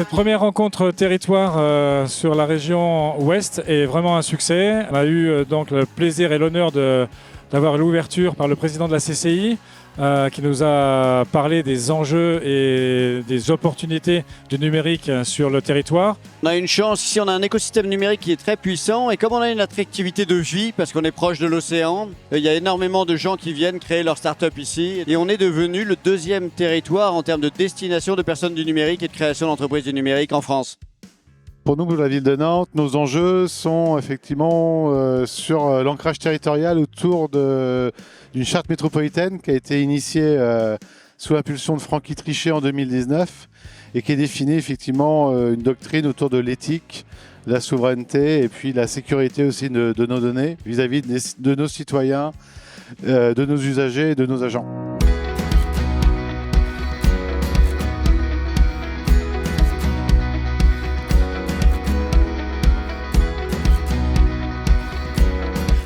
Cette première rencontre territoire sur la région ouest est vraiment un succès. On a eu donc le plaisir et l'honneur d'avoir l'ouverture par le président de la CCI qui nous a parlé des enjeux et des opportunités du numérique sur le territoire. On a une chance, ici on a un écosystème numérique qui est très puissant et comme on a une attractivité de vie parce qu'on est proche de l'océan, il y a énormément de gens qui viennent créer leur start-up ici et on est devenu le deuxième territoire en termes de destination de personnes du numérique et de création d'entreprises du numérique en France. Pour nous, pour la ville de Nantes, nos enjeux sont effectivement sur l'ancrage territorial autour d'une charte métropolitaine qui a été initiée sous l'impulsion de Francky Trichet en 2019 et qui est définie effectivement une doctrine autour de l'éthique, de la souveraineté et puis la sécurité aussi de nos données vis-à-vis de nos citoyens, de nos usagers et de nos agents.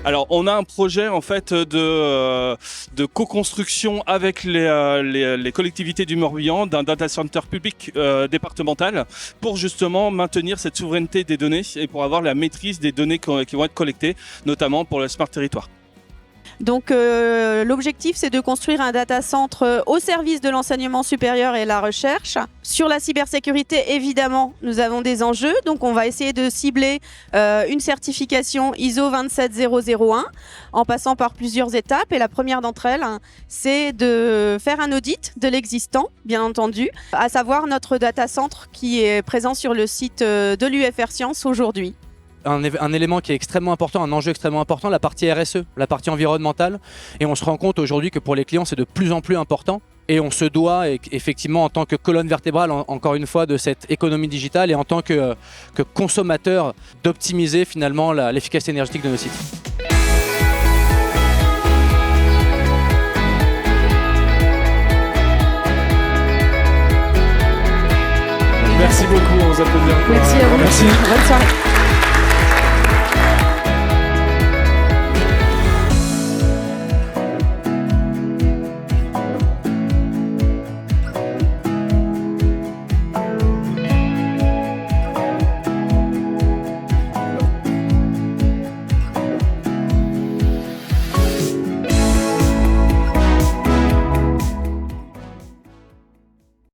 Alors, on a un projet en fait de co-construction avec les collectivités du Morbihan d'un data center public départemental pour justement maintenir cette souveraineté des données et pour avoir la maîtrise des données qui vont être collectées, notamment pour le Smart Territoire. Donc l'objectif c'est de construire un data center au service de l'enseignement supérieur et la recherche. Sur la cybersécurité évidemment nous avons des enjeux, donc on va essayer de cibler une certification ISO 27001 en passant par plusieurs étapes et la première d'entre elles c'est de faire un audit de l'existant bien entendu, à savoir notre data center qui est présent sur le site de l'UFR Sciences aujourd'hui. Un élément qui est extrêmement important, un enjeu extrêmement important, la partie RSE, la partie environnementale. Et on se rend compte aujourd'hui que pour les clients, c'est de plus en plus important. Et on se doit, effectivement, en tant que colonne vertébrale, encore une fois, de cette économie digitale et en tant que consommateur, d'optimiser finalement l'efficacité énergétique de nos sites. Merci beaucoup, on vous applaudit encore. Merci à vous. Merci. Bonne soirée.